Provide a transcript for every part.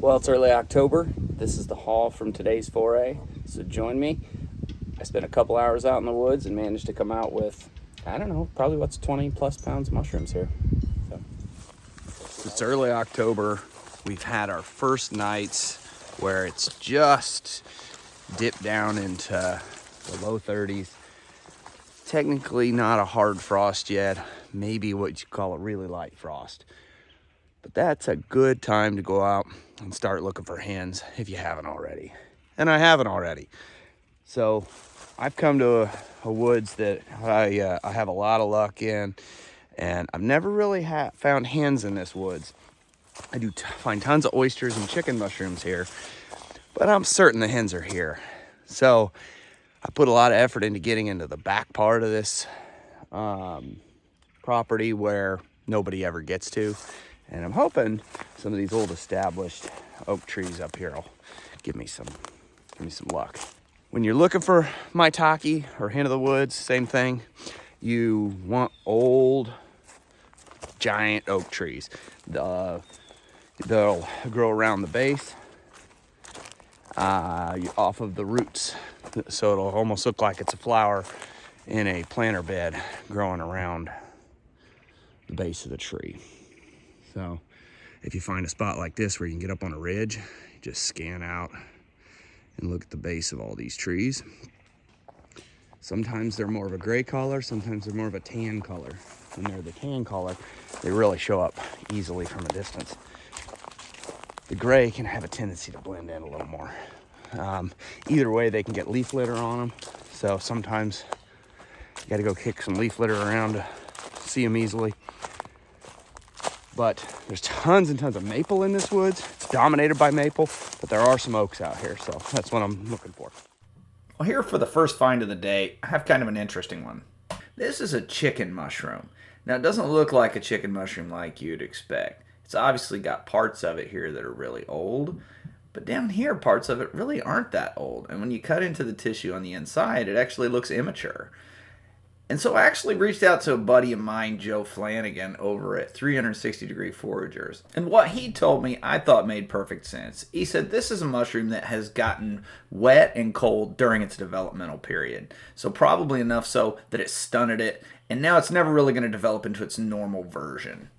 Well, it's early October. This is the haul from today's foray, so join me. I spent a couple hours out in the woods and managed to come out with, I don't know, probably what's 20 plus pounds of mushrooms here. So. It's early October. We've had our first nights where it's just dipped down into the low 30s. Technically not a hard frost yet, maybe what you call a really light frost. But that's a good time to go out and start looking for hens if you haven't already. And I haven't already. So I've come to a woods that I have a lot of luck in, and I've never really found hens in this woods. I do find tons of oysters and chicken mushrooms here, but I'm certain the hens are here. So I put a lot of effort into getting into the back part of this property where nobody ever gets to. And I'm hoping some of these old established oak trees up here will give me some luck. When you're looking for maitake or hen of the woods, same thing. You want old, giant oak trees. They'll grow around the base, off of the roots. So it'll almost look like it's a flower in a planter bed growing around the base of the tree. So if you find a spot like this where you can get up on a ridge, just scan out and look at the base of all these trees. Sometimes they're more of a gray color, sometimes they're more of a tan color. When they're the tan color, they really show up easily from a distance. The gray can have a tendency to blend in a little more. Either way, they can get leaf litter on them. So sometimes you gotta go kick some leaf litter around to see them easily. But there's tons and tons of maple in this woods. It's dominated by maple, but there are some oaks out here, so that's what I'm looking for. Well, here for the first find of the day, I have kind of an interesting one. This is a chicken mushroom. Now, it doesn't look like a chicken mushroom like you'd expect. It's obviously got parts of it here that are really old, but down here, parts of it really aren't that old. And when you cut into the tissue on the inside, it actually looks immature. And so I actually reached out to a buddy of mine, Joe Flanagan, over at 360 Degree Foragers. And what he told me I thought made perfect sense. He said this is a mushroom that has gotten wet and cold during its developmental period. So probably enough so that it stunted it, and now it's never really going to develop into its normal version.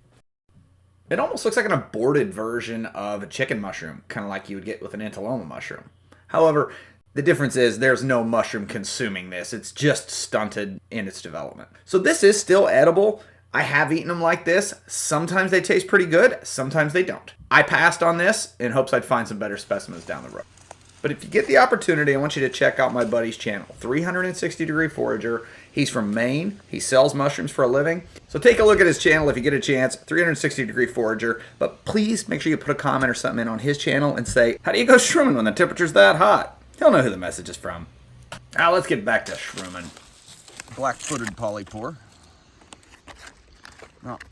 It almost looks like an aborted version of a chicken mushroom, kind of like you would get with an Antiloma mushroom. However, the difference is there's no mushroom consuming this. It's just stunted in its development. So this is still edible. I have eaten them like this. Sometimes they taste pretty good. Sometimes they don't. I passed on this in hopes I'd find some better specimens down the road. But if you get the opportunity, I want you to check out my buddy's channel, 360 Degree Forager. He's from Maine. He sells mushrooms for a living. So take a look at his channel if you get a chance, 360 Degree Forager. But please make sure you put a comment or something in on his channel and say, how do you go shrooming when the temperature's that hot? He'll know who the message is from. Now let's get back to shrooming. Black-footed polypore. Not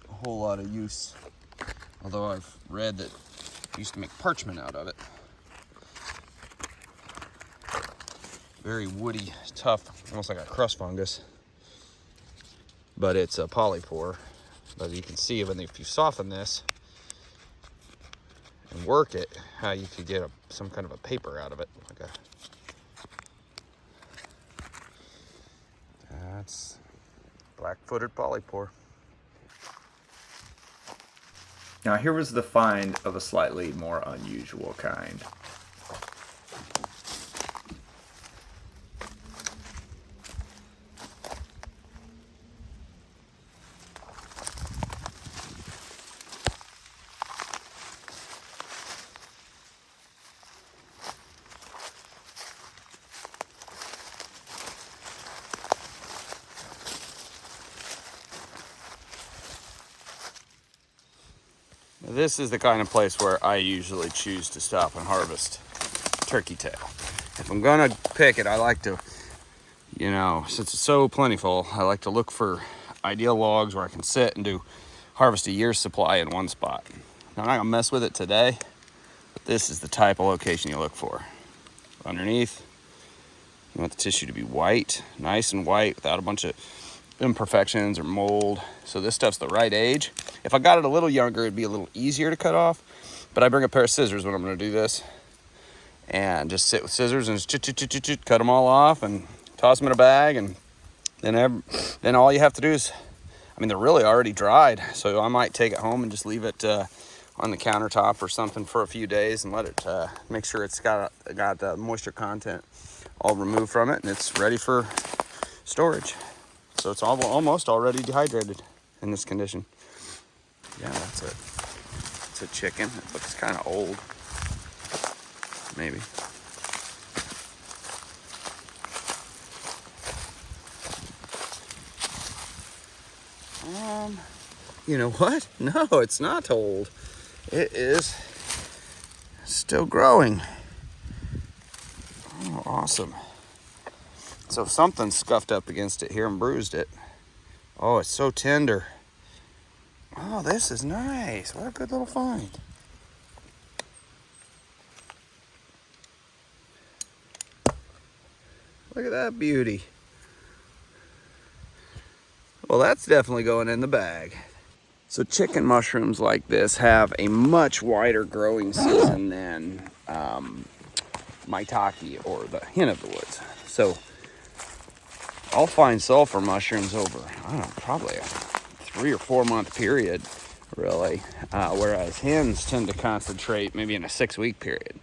a whole lot of use, although I've read that you used to make parchment out of it. Very woody, tough, almost like a crust fungus. But it's a polypore. But you can see when if you soften this and work it, how you could get some kind of a paper out of it. That's black-footed polypore. Now here was the find of a slightly more unusual kind. This is the kind of place where I usually choose to stop and harvest turkey tail. If I'm gonna pick it, I like to, since it's so plentiful, I like to look for ideal logs where I can sit and harvest a year's supply in one spot. Now, I'm not gonna mess with it today, but this is the type of location you look for. Underneath, you want the tissue to be white, nice and white, without a bunch of imperfections or mold. So this stuff's the right age. If I got it a little younger, it'd be a little easier to cut off. But I bring a pair of scissors when I'm going to do this, and just sit with scissors and just cut them all off and toss them in a bag. And then all you have to do is, I mean, they're really already dried, so I might take it home and just leave it on the countertop or something for a few days and let it make sure it's got the moisture content all removed from it, and it's ready for storage. So it's almost already dehydrated in this condition. Yeah, that's it. It's a chicken. It looks kind of old, maybe. You know what? No, it's not old. It is still growing. Oh, awesome. So something scuffed up against it here and bruised it. Oh, it's so tender. Oh, this is nice. What a good little find. Look at that beauty. Well, that's definitely going in the bag. So chicken mushrooms like this have a much wider growing season than maitake or the hen of the woods. So I'll find sulfur mushrooms over, I don't know, probably a 3 or 4 month period, really. Whereas hens tend to concentrate maybe in a 6-week period.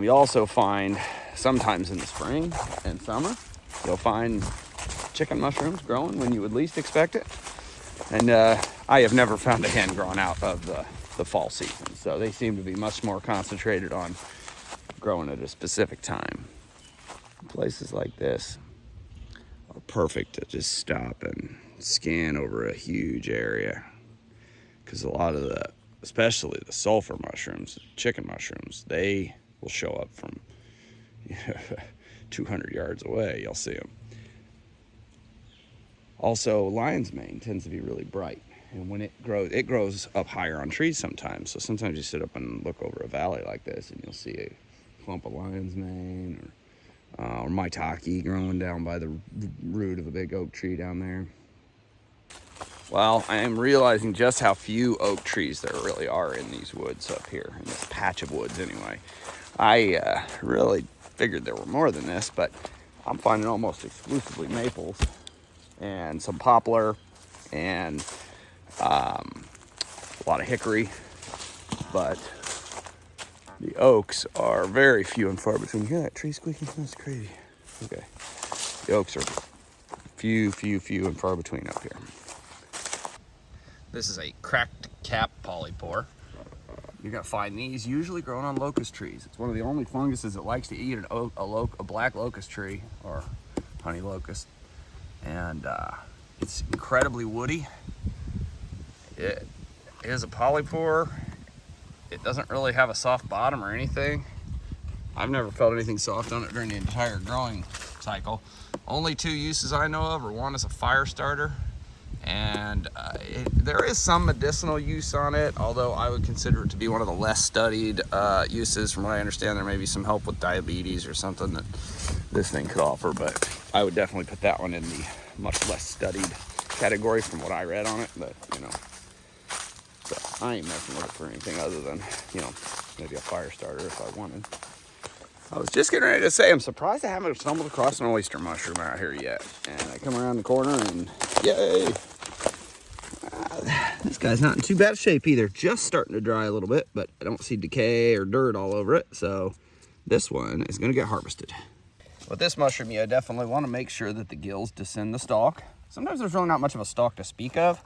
You also find sometimes in the spring and summer, you'll find chicken mushrooms growing when you would least expect it. And I have never found a hen growing out of the fall season. So they seem to be much more concentrated on growing at a specific time. Places like this are perfect to just stop and scan over a huge area. Because a lot of especially the sulfur mushrooms, chicken mushrooms, they will show up from 200 yards away. You'll see them. Also, lion's mane tends to be really bright, and when it grows up higher on trees sometimes. So sometimes you sit up and look over a valley like this, and you'll see a clump of lion's mane or maitake growing down by the root of a big oak tree down there. Well, I am realizing just how few oak trees there really are in these woods up here, in this patch of woods anyway. I really figured there were more than this, but I'm finding almost exclusively maples and some poplar and a lot of hickory, but the oaks are very few and far between. You hear that tree squeaking? That's crazy. Okay, the oaks are few and far between up here. This is a cracked cap polypore. You're gonna find these usually growing on locust trees. It's one of the only funguses that likes to eat a black locust tree or honey locust. And it's incredibly woody. It is a polypore. It doesn't really have a soft bottom or anything. I've never felt anything soft on it during the entire growing cycle. Only 2 uses I know of are, one as a fire starter, and there is some medicinal use on it, although I would consider it to be one of the less studied uses. From what I understand, there may be some help with diabetes or something that this thing could offer, but I would definitely put that one in the much less studied category from what I read on it. But so I ain't messing with it for anything other than, maybe a fire starter if I wanted. I was just getting ready to say, I'm surprised I haven't stumbled across an oyster mushroom out here yet. And I come around the corner and yay! This guy's not in too bad shape either. Just starting to dry a little bit, but I don't see decay or dirt all over it. So this one is going to get harvested. With this mushroom, you definitely want to make sure that the gills descend the stalk. Sometimes there's really not much of a stalk to speak of.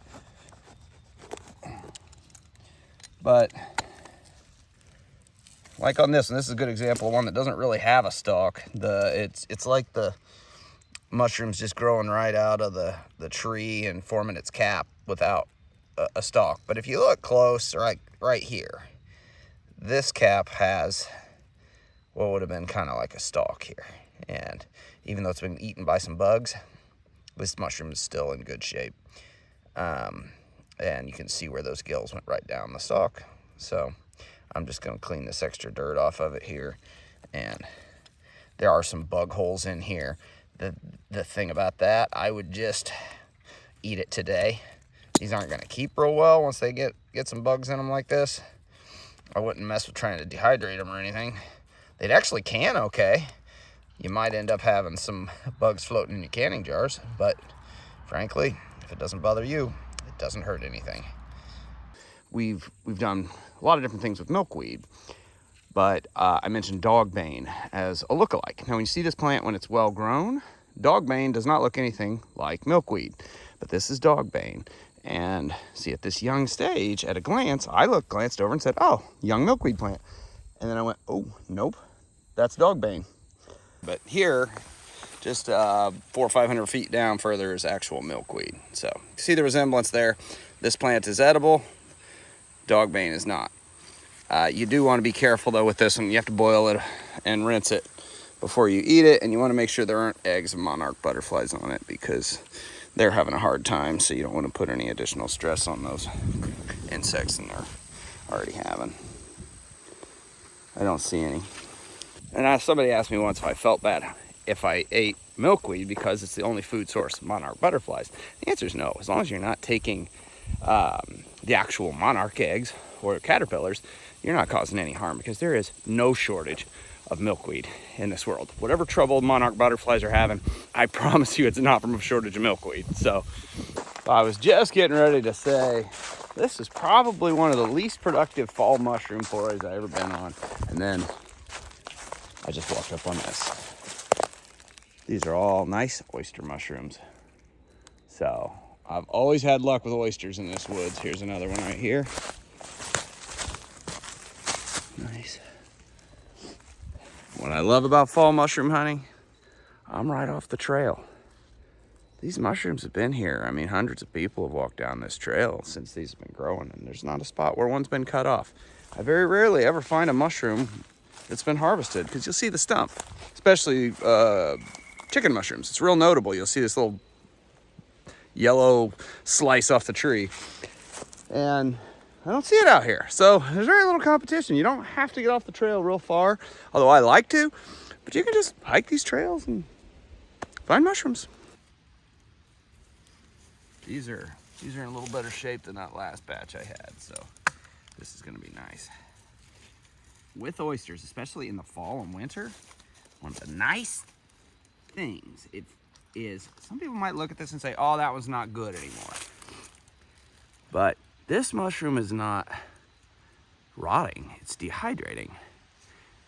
But like on this, and this is a good example of one that doesn't really have a stalk. It's like the mushroom's just growing right out of the tree and forming its cap without a stalk. But if you look close, right here, this cap has what would have been kind of like a stalk here. And even though it's been eaten by some bugs, this mushroom is still in good shape. And you can see where those gills went right down the stalk. So I'm just going to clean this extra dirt off of it here. And there are some bug holes in here. The thing about that, I would just eat it today. These aren't going to keep real well once they get some bugs in them like this. I wouldn't mess with trying to dehydrate them or anything. They'd actually can okay. You might end up having some bugs floating in your canning jars, but frankly, if it doesn't bother you, it doesn't hurt anything. We've done a lot of different things with milkweed, but I mentioned dogbane as a lookalike. Now, when you see this plant when it's well grown, dogbane does not look anything like milkweed, but this is dogbane. And see, at this young stage, at a glance, I glanced over and said, oh, young milkweed plant. And then I went, oh, nope, that's dogbane. But here, just 400 or 500 feet down further is actual milkweed. So see the resemblance there. This plant is edible. Dogbane is not. You do want to be careful though with this one. You have to boil it and rinse it before you eat it. And you want to make sure there aren't eggs of monarch butterflies on it because they're having a hard time. So you don't want to put any additional stress on those insects than they're already having. I don't see any. And somebody asked me once if I felt bad if I ate milkweed because it's the only food source of monarch butterflies. The answer is no. As long as you're not taking the actual monarch eggs or caterpillars, you're not causing any harm because there is no shortage of milkweed in this world. Whatever trouble monarch butterflies are having, I promise you it's not from a shortage of milkweed. So I was just getting ready to say, this is probably one of the least productive fall mushroom forays I've ever been on. And then I just walked up on this. These are all nice oyster mushrooms. So I've always had luck with oysters in this woods. Here's another one right here. Nice. What I love about fall mushroom hunting, I'm right off the trail. These mushrooms have been here. I mean, hundreds of people have walked down this trail since these have been growing, and there's not a spot where one's been cut off. I very rarely ever find a mushroom that's been harvested because you'll see the stump, especially chicken mushrooms. It's real notable. You'll see this little yellow slice off the tree, and I don't see it out here. So there's very little competition. You don't have to get off the trail real far, although I like to, but you can just hike these trails and find mushrooms. These are in a little better shape than that last batch I had, so this is gonna be nice. With oysters, especially in the fall and winter, one of the nice things it is, some people might look at this and say, oh, that was not good anymore. But this mushroom is not rotting, it's dehydrating.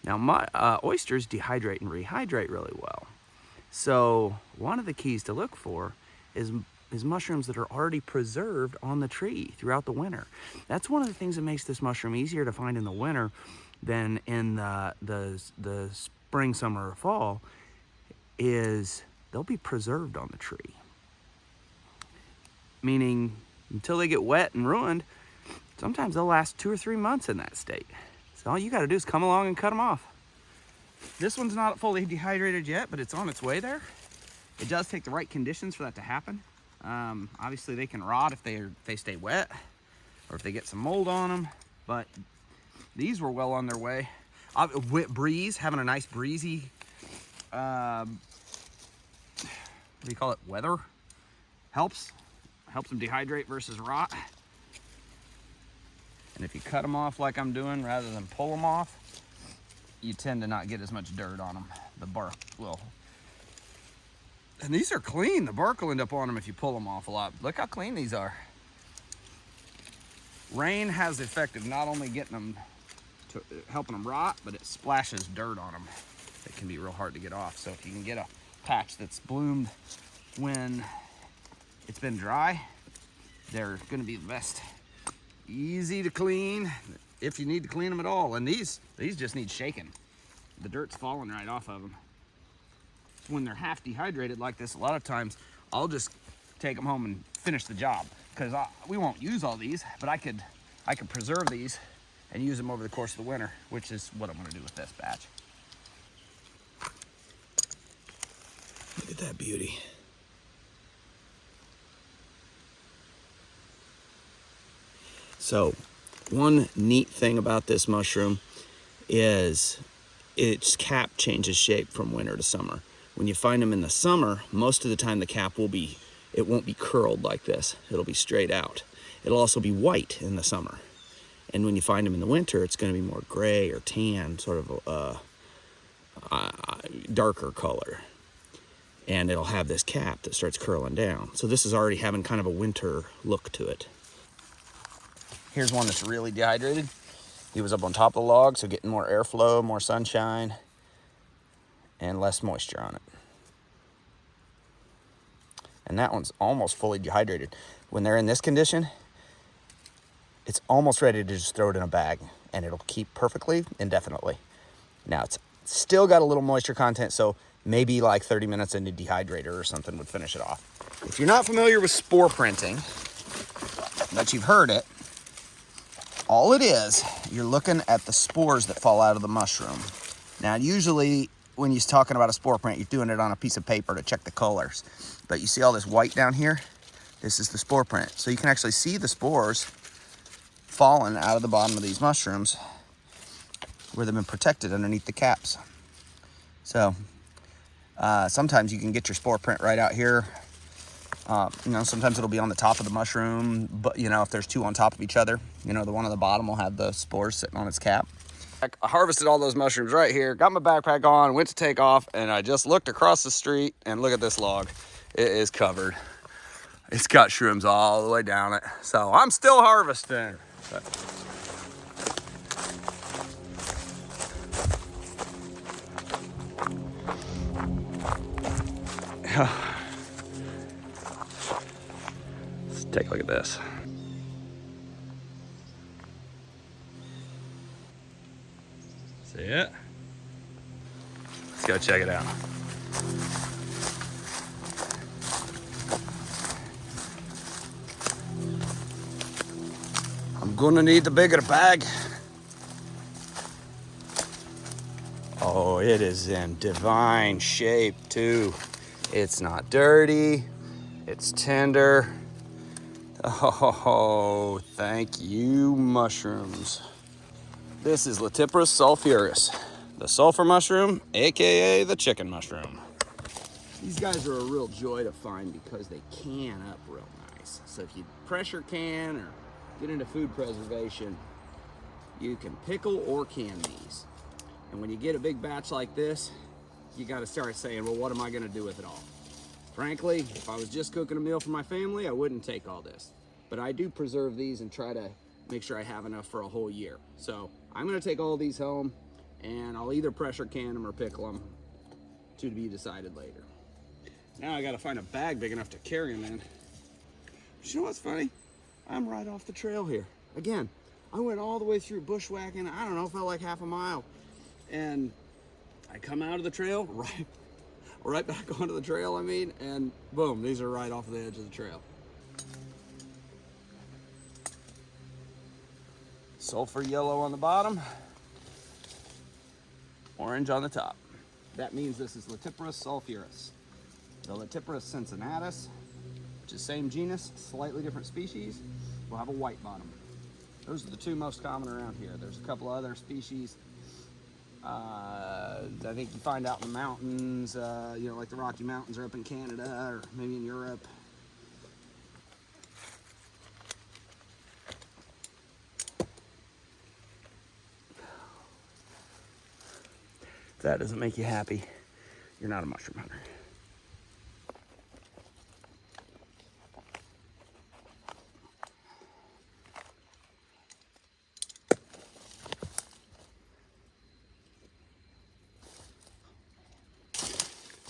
Now, oysters dehydrate and rehydrate really well. So one of the keys to look for is mushrooms that are already preserved on the tree throughout the winter. That's one of the things that makes this mushroom easier to find in the winter than in the spring, summer, or fall, is they'll be preserved on the tree. Meaning, until they get wet and ruined, sometimes they'll last 2 or 3 months in that state. So all you gotta do is come along and cut them off. This one's not fully dehydrated yet, but it's on its way there. It does take the right conditions for that to happen. Obviously they can rot if they stay wet or if they get some mold on them, but these were well on their way. Having a nice breezy, what do you call it, weather, helps them dehydrate versus rot. And if you cut them off like I'm doing rather than pull them off, you tend to not get as much dirt on them. The bark will. And these are clean. The bark will end up on them if you pull them off a lot. Look how clean these are. Rain has the effect of not only getting them to helping them rot, but it splashes dirt on them. It can be real hard to get off. So if you can get a patch that's bloomed when it's been dry, they're going to be the best. Easy to clean if you need to clean them at all. And these just need shaking. The dirt's falling right off of them. When they're half dehydrated like this, a lot of times I'll just take them home and finish the job because we won't use all these, but I could preserve these and use them over the course of the winter, which is what I'm going to do with this batch. Look at that beauty. So, one neat thing about this mushroom is its cap changes shape from winter to summer. When you find them in the summer, most of the time the cap won't be curled like this. It'll be straight out. It'll also be white in the summer. And when you find them in the winter, it's going to be more gray or tan, sort of darker color. And it'll have this cap that starts curling down. So this is already having kind of a winter look to it. Here's one that's really dehydrated. He was up on top of the log, so getting more airflow, more sunshine, and less moisture on it. And that one's almost fully dehydrated. When they're in this condition, it's almost ready to just throw it in a bag, and it'll keep perfectly indefinitely. Now, it's still got a little moisture content, so maybe like 30 minutes into dehydrator or something would finish it off. If you're not familiar with spore printing, but you've heard it, all it is, you're looking at the spores that fall out of the mushroom. Now, usually when you're talking about a spore print, you're doing it on a piece of paper to check the colors. But you see all this white down here? This is the spore print. So you can actually see the spores falling out of the bottom of these mushrooms where they've been protected underneath the caps. So sometimes you can get your spore print right out here. You know, sometimes it'll be on the top of the mushroom, but you know, if there's two on top of each other, you know, the one on the bottom will have the spores sitting on its cap. I harvested all those mushrooms right here, got my backpack on, went to take off, and I just looked across the street and look at this log. It is covered. It's got shrooms all the way down it. So I'm still harvesting. But let's take a look at this. See it? Let's go check it out. I'm gonna need the bigger bag. Oh, it is in divine shape too. It's not dirty, it's tender. Oh, thank you, mushrooms. This is Latiparus sulphurus, the sulfur mushroom, AKA the chicken mushroom. These guys are a real joy to find because they can up real nice. So if you pressure can or get into food preservation, you can pickle or can these. And when you get a big batch like this, you got to start saying, well, what am I going to do with it all? Frankly, if I was just cooking a meal for my family, I wouldn't take all this. But I do preserve these and try to make sure I have enough for a whole year. So I'm going to take all these home, and I'll either pressure can them or pickle them, to be decided later. Now I got to find a bag big enough to carry them in. But you know what's funny? I'm right off the trail here. Again, I went all the way through bushwhacking. I don't know, felt like half a mile. And I come out of the trail, right back onto the trail, I mean, and boom, these are right off the edge of the trail. Sulfur yellow on the bottom, orange on the top. That means this is Latiparus sulphurus. The Latiparus Cincinnatus, which is same genus, slightly different species, will have a white bottom. Those are the two most common around here. There's a couple other species I think you find out in the mountains, you know, like the Rocky Mountains are up in Canada or maybe in Europe. If that doesn't make you happy, you're not a mushroom hunter.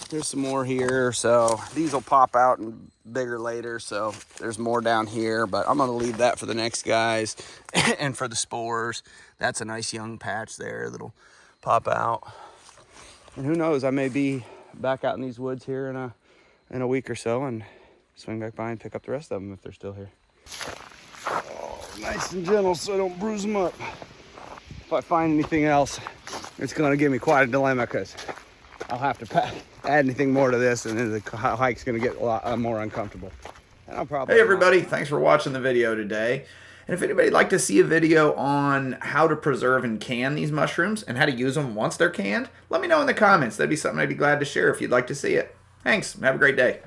There's some more here, so these will pop out and bigger later, so there's more down here, but I'm going to leave that for the next guys. And for the spores, that's a nice young patch there that'll pop out. And who knows, I may be back out in these woods here in a week or so and swing back by and pick up the rest of them if they're still here. Oh, nice and gentle so I don't bruise them up. If I find anything else, it's going to give me quite a dilemma because I'll have to add anything more to this, and then the hike's going to get a lot more uncomfortable. And I'll probably. Hey everybody, thanks for watching the video today. And if anybody'd like to see a video on how to preserve and can these mushrooms and how to use them once they're canned, let me know in the comments. That'd be something I'd be glad to share if you'd like to see it. Thanks. Have a great day.